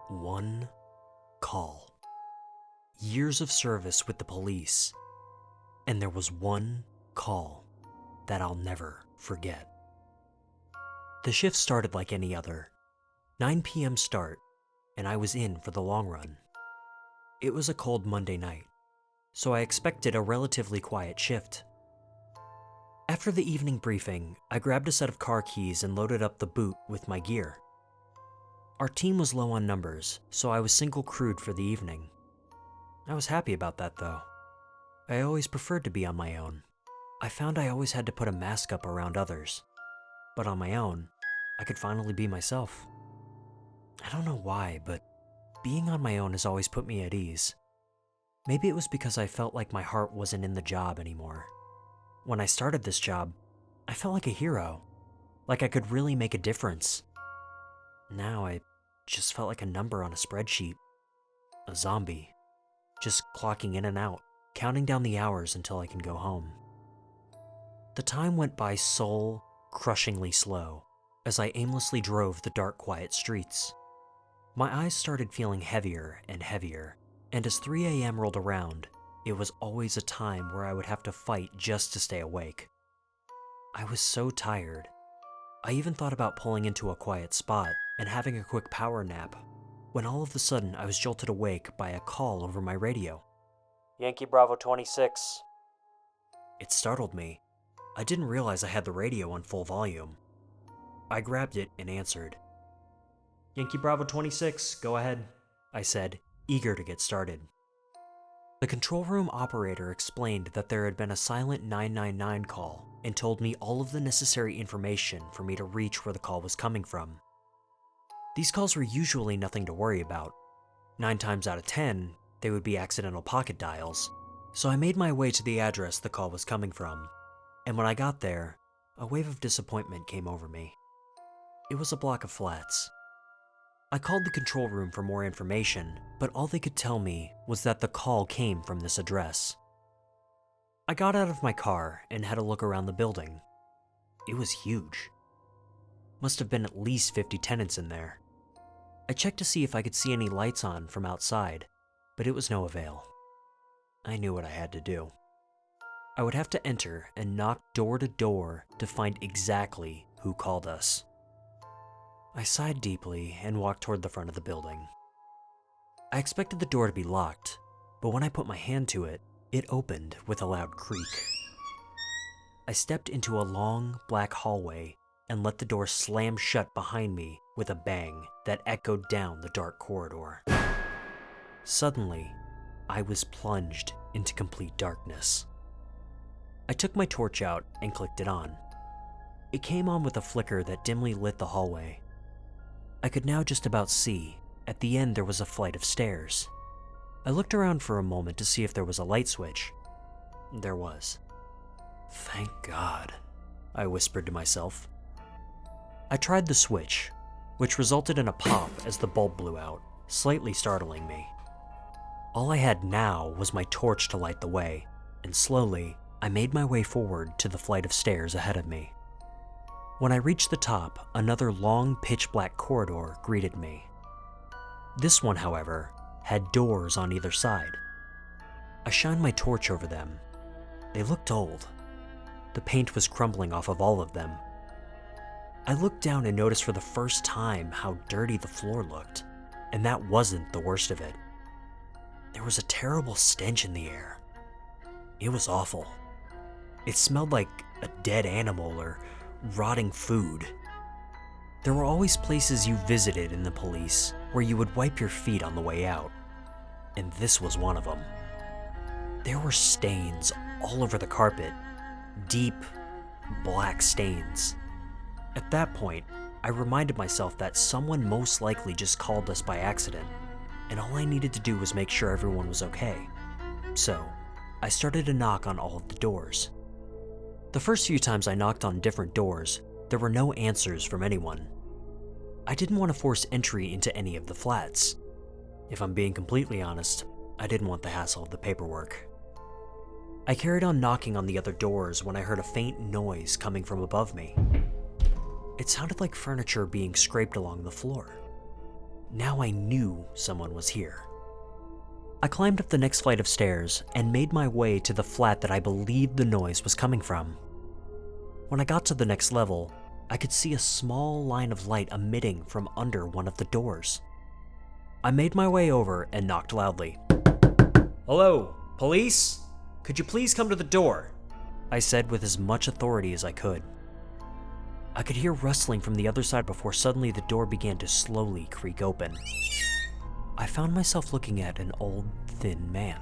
One call. Years of service with the police. And there was one call that I'll never forget. The shift started like any other. 9 p.m. start, and I was in for the long run. It was a cold Monday night, so I expected a relatively quiet shift. After the evening briefing, I grabbed a set of car keys and loaded up the boot with my gear. Our team was low on numbers, so I was single crewed for the evening. I was happy about that though. I always preferred to be on my own. I found I always had to put a mask up around others, but on my own, I could finally be myself. I don't know why, but being on my own has always put me at ease. Maybe it was because I felt like my heart wasn't in the job anymore. When I started this job, I felt like a hero, like I could really make a difference. Now I just felt like a number on a spreadsheet, a zombie, just clocking in and out, counting down the hours until I can go home. The time went by soul-crushingly slow as I aimlessly drove the dark, quiet streets. My eyes started feeling heavier and heavier, and as 3 a.m. rolled around, it was always a time where I would have to fight just to stay awake. I was so tired. I even thought about pulling into a quiet spot and having a quick power nap, when all of a sudden I was jolted awake by a call over my radio. "Yankee Bravo 26. It startled me. I didn't realize I had the radio on full volume. I grabbed it and answered. "Yankee Bravo 26, go ahead," I said, eager to get started. The control room operator explained that there had been a silent 999 call and told me all of the necessary information for me to reach where the call was coming from. These calls were usually nothing to worry about. 9 times out of 10, they would be accidental pocket dials, so I made my way to the address the call was coming from, and when I got there, a wave of disappointment came over me. It was a block of flats. I called the control room for more information, but all they could tell me was that the call came from this address. I got out of my car and had a look around the building. It was huge. Must have been at least 50 tenants in there. I checked to see if I could see any lights on from outside, but it was no avail. I knew what I had to do. I would have to enter and knock door to door to find exactly who called us. I sighed deeply and walked toward the front of the building. I expected the door to be locked, but when I put my hand to it, it opened with a loud creak. I stepped into a long, black hallway and let the door slam shut behind me with a bang that echoed down the dark corridor. Suddenly, I was plunged into complete darkness. I took my torch out and clicked it on. It came on with a flicker that dimly lit the hallway. I could now just about see. At the end, there was a flight of stairs. I looked around for a moment to see if there was a light switch. There was. "Thank God," I whispered to myself. I tried the switch, which resulted in a pop as the bulb blew out, slightly startling me. All I had now was my torch to light the way, and slowly, I made my way forward to the flight of stairs ahead of me. When I reached the top, another long, pitch-black corridor greeted me. This one, however, had doors on either side. I shined my torch over them. They looked old. The paint was crumbling off of all of them. I looked down and noticed for the first time how dirty the floor looked, and that wasn't the worst of it. There was a terrible stench in the air. It was awful. It smelled like a dead animal or rotting food. There were always places you visited in the police where you would wipe your feet on the way out, and this was one of them. There were stains all over the carpet, deep, black stains. At that point, I reminded myself that someone most likely just called us by accident, and all I needed to do was make sure everyone was okay. So, I started to knock on all of the doors. The first few times I knocked on different doors, there were no answers from anyone. I didn't want to force entry into any of the flats. If I'm being completely honest, I didn't want the hassle of the paperwork. I carried on knocking on the other doors when I heard a faint noise coming from above me. It sounded like furniture being scraped along the floor. now I knew someone was here. I climbed up the next flight of stairs and made my way to the flat that I believed the noise was coming from. When I got to the next level, I could see a small line of light emitting from under one of the doors. I made my way over and knocked loudly. "Hello, police? Could you please come to the door?" I said with as much authority as I could. I could hear rustling from the other side before suddenly the door began to slowly creak open. I found myself looking at an old, thin man.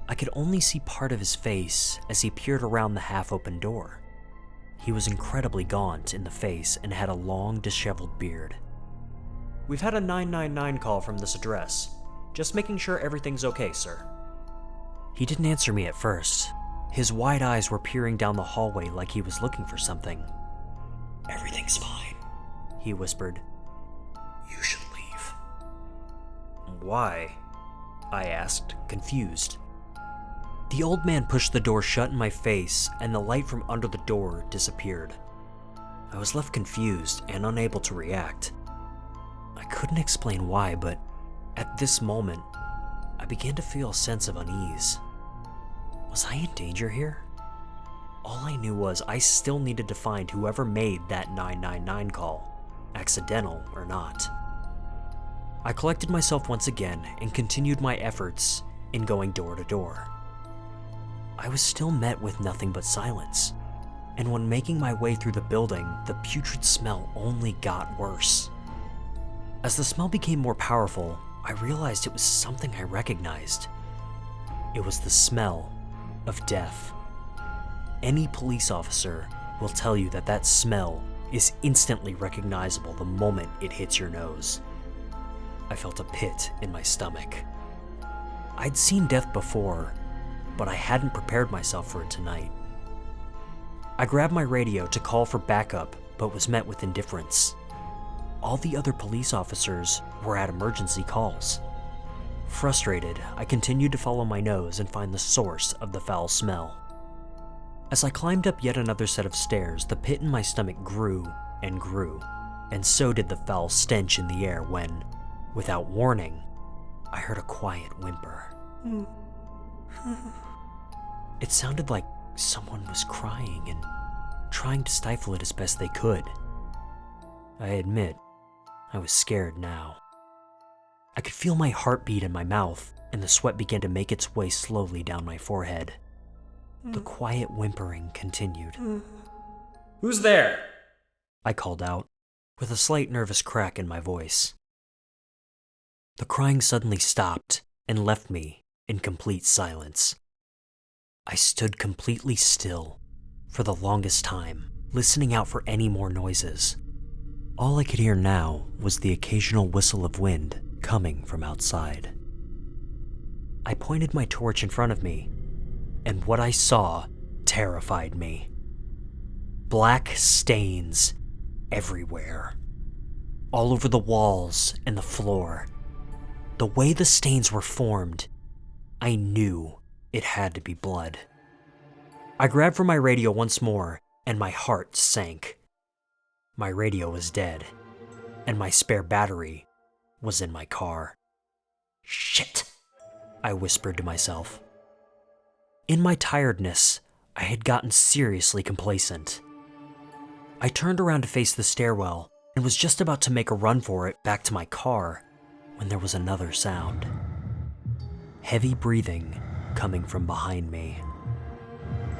I could only see part of his face as he peered around the half-open door. He was incredibly gaunt in the face and had a long, disheveled beard. "We've had a 999 call from this address. Just making sure everything's okay, sir." He didn't answer me at first. His wide eyes were peering down the hallway like he was looking for something. "Everything's fine," he whispered. "You should leave." "Why?" I asked, confused. The old man pushed the door shut in my face, and the light from under the door disappeared. I was left confused and unable to react. I couldn't explain why, but at this moment, I began to feel a sense of unease. Was I in danger here? All I knew was I still needed to find whoever made that 999 call, accidental or not. I collected myself once again and continued my efforts in going door to door. I was still met with nothing but silence, and when making my way through the building, the putrid smell only got worse. As the smell became more powerful, I realized it was something I recognized. It was the smell of death. Any police officer will tell you that that smell is instantly recognizable the moment it hits your nose. I felt a pit in my stomach. I'd seen death before, but I hadn't prepared myself for it tonight. I grabbed my radio to call for backup, but was met with indifference. All the other police officers were at emergency calls. Frustrated, I continued to follow my nose and find the source of the foul smell. As I climbed up yet another set of stairs, the pit in my stomach grew, and so did the foul stench in the air when, without warning, I heard a quiet whimper. It sounded like someone was crying and trying to stifle it as best they could. I admit, I was scared now. I could feel my heartbeat in my mouth, and the sweat began to make its way slowly down my forehead. The quiet whimpering continued. "Who's there?" I called out, with a slight nervous crack in my voice. The crying suddenly stopped and left me in complete silence. I stood completely still for the longest time, listening out for any more noises. All I could hear now was the occasional whistle of wind coming from outside. I pointed my torch in front of me, and what I saw terrified me. Black stains everywhere, all over the walls and the floor. The way the stains were formed, I knew it had to be blood. I grabbed for my radio once more, and my heart sank. My radio was dead, and my spare battery was in my car. "Shit," I whispered to myself. In my tiredness, I had gotten seriously complacent. I turned around to face the stairwell and was just about to make a run for it back to my car when there was another sound. Heavy breathing coming from behind me.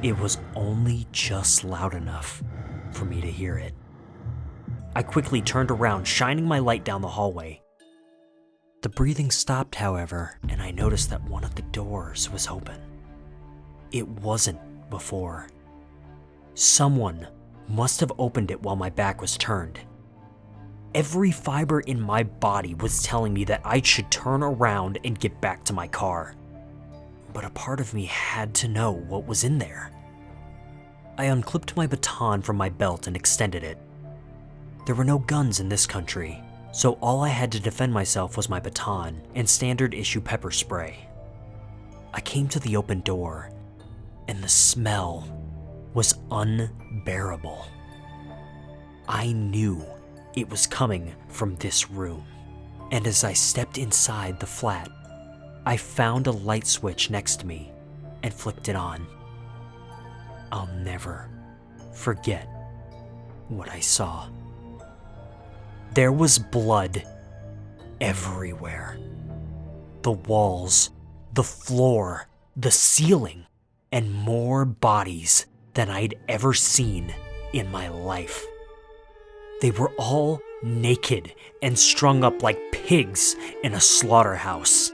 It was only just loud enough for me to hear it. I quickly turned around, shining my light down the hallway. The breathing stopped, however, and I noticed that one of the doors was open. It wasn't before. Someone must have opened it while my back was turned. Every fiber in my body was telling me that I should turn around and get back to my car. But a part of me had to know what was in there. I unclipped my baton from my belt and extended it. There were no guns in this country, so all I had to defend myself was my baton and standard issue pepper spray. I came to the open door, and the smell was unbearable. I knew it was coming from this room. And as I stepped inside the flat, I found a light switch next to me and flicked it on. I'll never forget what I saw. There was blood everywhere. The walls, the floor, the ceiling, and more bodies than I'd ever seen in my life. They were all naked and strung up like pigs in a slaughterhouse.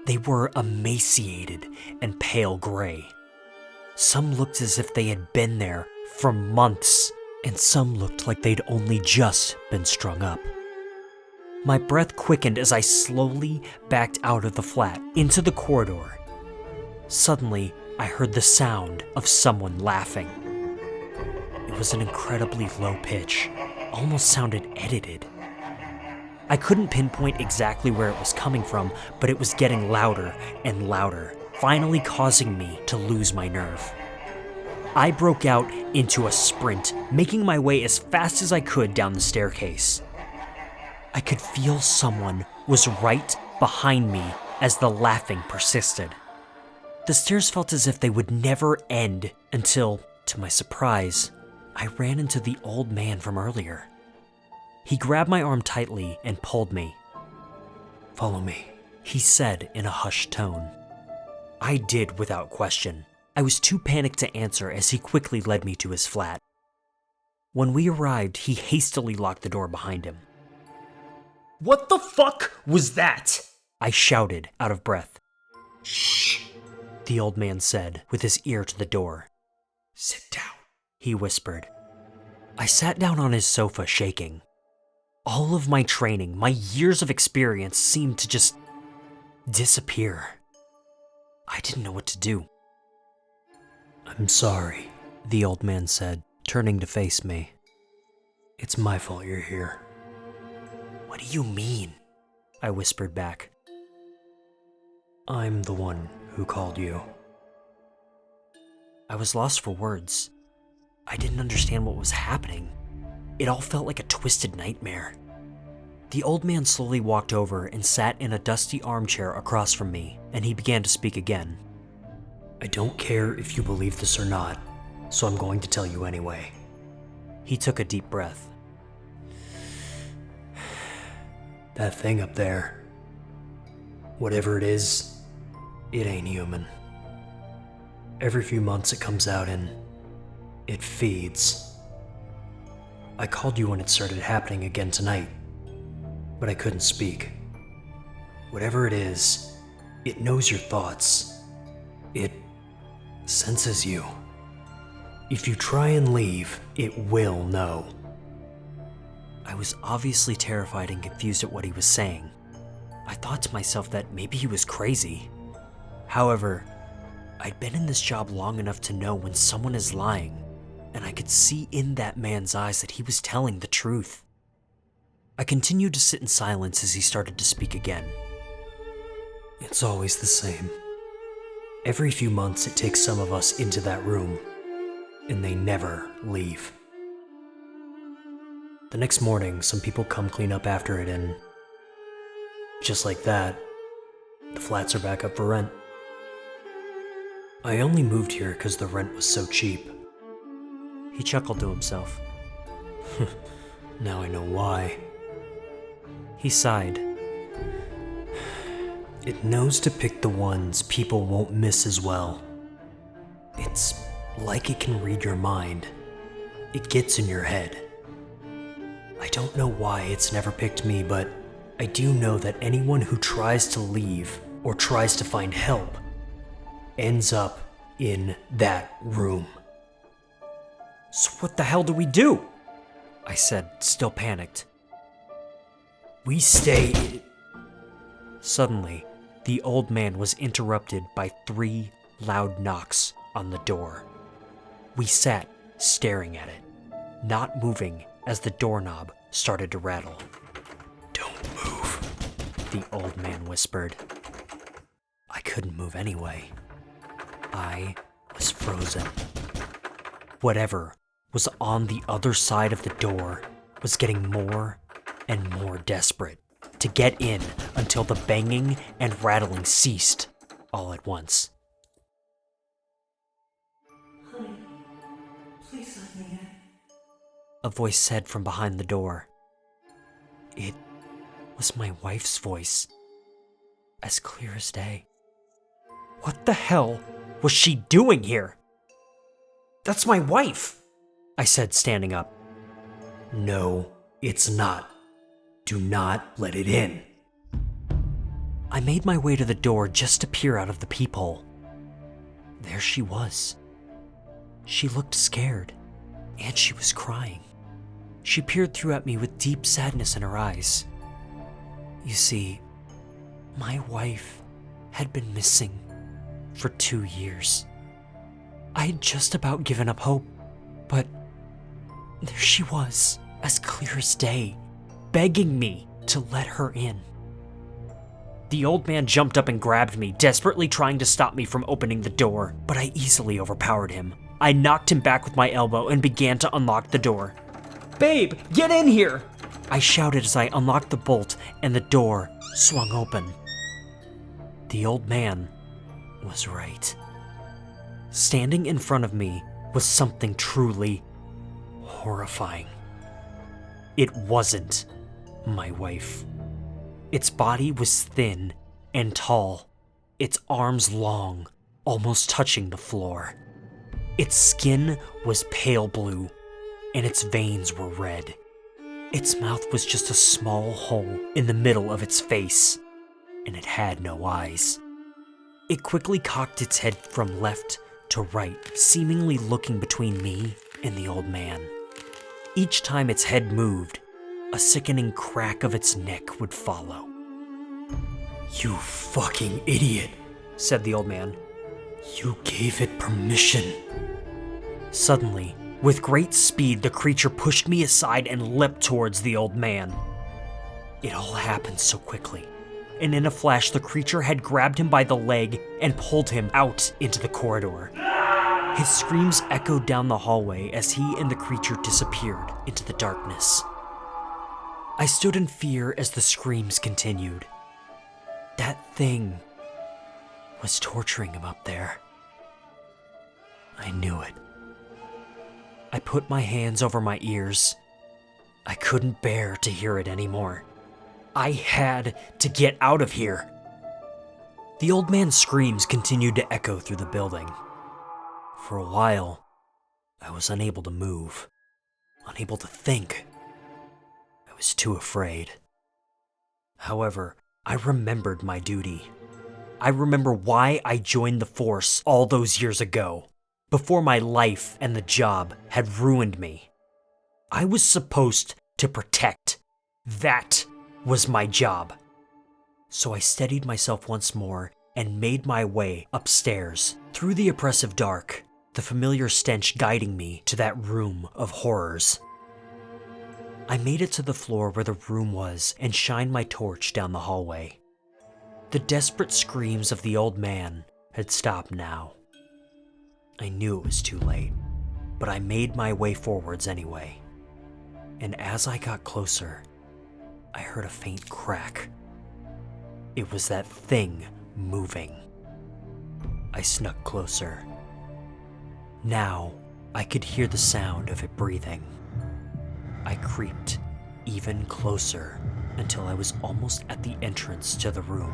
They were emaciated and pale gray. Some looked as if they had been there for months, and some looked like they'd only just been strung up. My breath quickened as I slowly backed out of the flat into the corridor. Suddenly, I heard the sound of someone laughing. It was an incredibly low pitch, almost sounded edited. I couldn't pinpoint exactly where it was coming from, but it was getting louder and louder, finally causing me to lose my nerve. I broke out into a sprint, making my way as fast as I could down the staircase. I could feel someone was right behind me as the laughing persisted. The stairs felt as if they would never end until, to my surprise, I ran into the old man from earlier. He grabbed my arm tightly and pulled me. "Follow me," he said in a hushed tone. I did without question. I was too panicked to answer as he quickly led me to his flat. When we arrived, he hastily locked the door behind him. "What the fuck was that?" I shouted, out of breath. "Shh," the old man said, with his ear to the door. "Sit down," he whispered. I sat down on his sofa, shaking. All of my training, my years of experience seemed to just disappear. I didn't know what to do. "I'm sorry," the old man said, turning to face me. "It's my fault you're here." "What do you mean?" I whispered back. "I'm the one who called you." I was lost for words. I didn't understand what was happening. It all felt like a twisted nightmare. The old man slowly walked over and sat in a dusty armchair across from me, and he began to speak again. "I don't care if you believe this or not, so I'm going to tell you anyway." He took a deep breath. "That thing up there, whatever it is, it ain't human. Every few months it comes out and it feeds. I called you when it started happening again tonight, but I couldn't speak. Whatever it is, it knows your thoughts. It senses you. If you try and leave, it will know." I was obviously terrified and confused at what he was saying. I thought to myself that maybe he was crazy. However, I'd been in this job long enough to know when someone is lying, and I could see in that man's eyes that he was telling the truth. I continued to sit in silence as he started to speak again. "It's always the same. Every few months it takes some of us into that room, and they never leave. The next morning, some people come clean up after it, and just like that, the flats are back up for rent. I only moved here because the rent was so cheap." He chuckled to himself. "Now I know why." He sighed. "It knows to pick the ones people won't miss as well. It's like it can read your mind. It gets in your head. I don't know why it's never picked me, but I do know that anyone who tries to leave or tries to find help ends up in that room." "So what the hell do we do?" I said, still panicked. "We stay..." Suddenly, the old man was interrupted by 3 loud knocks on the door. We sat staring at it, not moving as the doorknob started to rattle. "Don't move," the old man whispered. I couldn't move anyway. I was frozen. Whatever was on the other side of the door was getting more and more desperate to get in until the banging and rattling ceased all at once. Honey, please let me in. A voice said from behind the door. It was my wife's voice, as clear as day. What the hell was she doing here? That's my wife, I said, standing up. No, it's not. Do not let it in. I made my way to the door just to peer out of the peephole. There she was. She looked scared, and she was crying. She peered through at me with deep sadness in her eyes. You see, my wife had been missing for 2 years. I had just about given up hope, but there she was, as clear as day, begging me to let her in. The old man jumped up and grabbed me, desperately trying to stop me from opening the door, but I easily overpowered him. I knocked him back with my elbow and began to unlock the door. Babe, get in here! I shouted as I unlocked the bolt and the door swung open. The old man was right. Standing in front of me was something truly horrifying. It wasn't my wife. Its body was thin and tall, its arms long, almost touching the floor. Its skin was pale blue, and its veins were red. Its mouth was just a small hole in the middle of its face, and it had no eyes. It quickly cocked its head from left to right, seemingly looking between me and the old man. Each time its head moved, a sickening crack of its neck would follow. You fucking idiot, said the old man. You gave it permission. Suddenly, with great speed, the creature pushed me aside and leapt towards the old man. It all happened so quickly, and in a flash, the creature had grabbed him by the leg and pulled him out into the corridor. His screams echoed down the hallway as he and the creature disappeared into the darkness. I stood in fear as the screams continued. That thing was torturing him up there. I knew it. I put my hands over my ears. I couldn't bear to hear it anymore. I had to get out of here. The old man's screams continued to echo through the building. For a while, I was unable to move, unable to think. I was too afraid. However, I remembered my duty. I remember why I joined the force all those years ago, before my life and the job had ruined me. I was supposed to protect. That was my job. So I steadied myself once more and made my way upstairs, through the oppressive dark, the familiar stench guiding me to that room of horrors. I made it to the floor where the room was and shined my torch down the hallway. The desperate screams of the old man had stopped now. I knew it was too late, but I made my way forwards anyway. And as I got closer, I heard a faint crack. It was that thing moving. I snuck closer. Now, I could hear the sound of it breathing. I creeped even closer until I was almost at the entrance to the room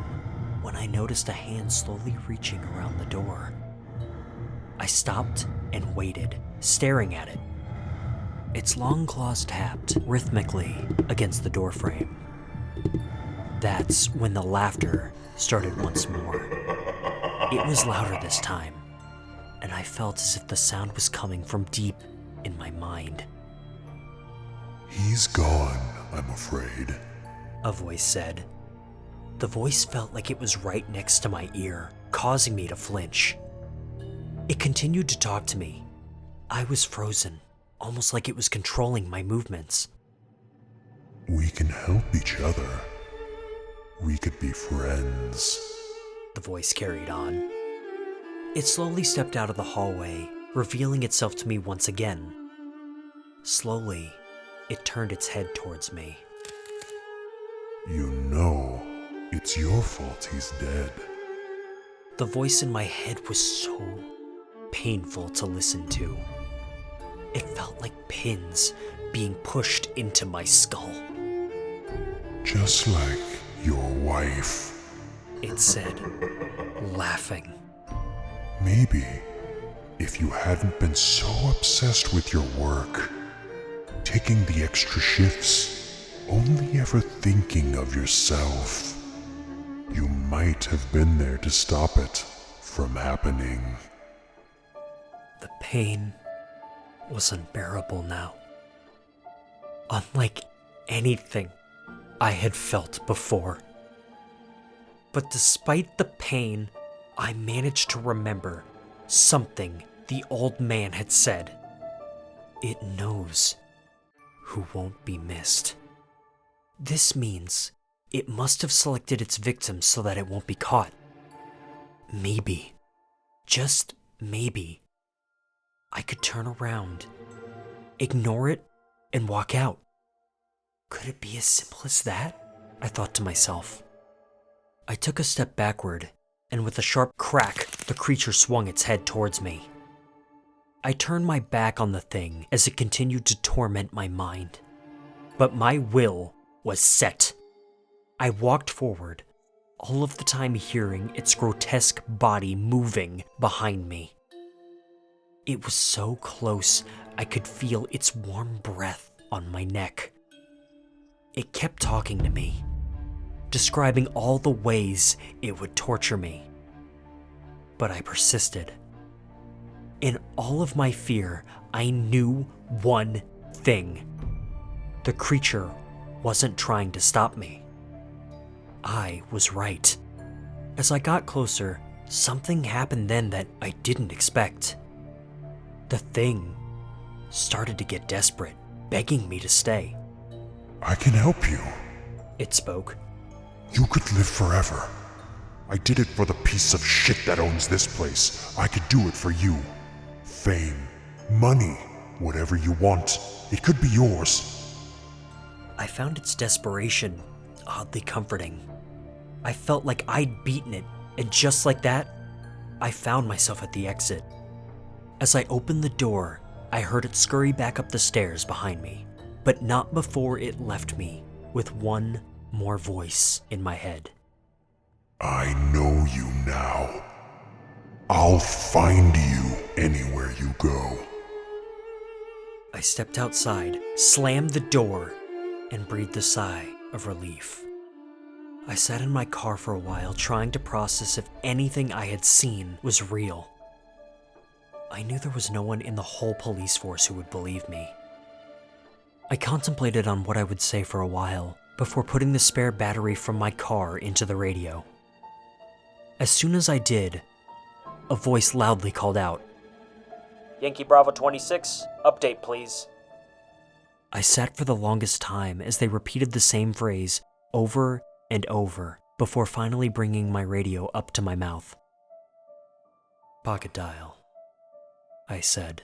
when I noticed a hand slowly reaching around the door. I stopped and waited, staring at it. Its long claws tapped rhythmically against the doorframe. That's when the laughter started once more. It was louder this time, and I felt as if the sound was coming from deep in my mind. He's gone, I'm afraid, a voice said. The voice felt like it was right next to my ear, causing me to flinch. It continued to talk to me. I was frozen, almost like it was controlling my movements. We can help each other. We could be friends, the voice carried on. It slowly stepped out of the hallway, revealing itself to me once again. Slowly, it turned its head towards me. You know it's your fault he's dead. The voice in my head was so painful to listen to. It felt like pins being pushed into my skull. Just like your wife. It said, laughing. Maybe if you hadn't been so obsessed with your work, taking the extra shifts, only ever thinking of yourself, you might have been there to stop it from happening. The pain was unbearable now. Unlike anything I had felt before. But despite the pain, I managed to remember something the old man had said. It knows who won't be missed. This means it must have selected its victims so that it won't be caught. Maybe, just maybe, I could turn around, ignore it, and walk out. Could it be as simple as that? I thought to myself. I took a step backward, and with a sharp crack, the creature swung its head towards me. I turned my back on the thing as it continued to torment my mind. But my will was set. I walked forward, all of the time hearing its grotesque body moving behind me. It was so close I could feel its warm breath on my neck. It kept talking to me, describing all the ways it would torture me. But I persisted. In all of my fear, I knew one thing. The creature wasn't trying to stop me. I was right. As I got closer, something happened then that I didn't expect. The thing started to get desperate, begging me to stay. I can help you. It spoke. You could live forever. I did it for the piece of shit that owns this place. I could do it for you. Fame, money, whatever you want. It could be yours. I found its desperation oddly comforting. I felt like I'd beaten it, and just like that, I found myself at the exit. As I opened the door, I heard it scurry back up the stairs behind me, but not before it left me with one more voice in my head. I know you now. I'll find you anywhere you go. I stepped outside, slammed the door, and breathed a sigh of relief. I sat in my car for a while, trying to process if anything I had seen was real. I knew there was no one in the whole police force who would believe me. I contemplated on what I would say for a while before putting the spare battery from my car into the radio. As soon as I did, a voice loudly called out, "Yankee Bravo 26, update please." I sat for the longest time as they repeated the same phrase over and over before finally bringing my radio up to my mouth. "Pocket dial," I said.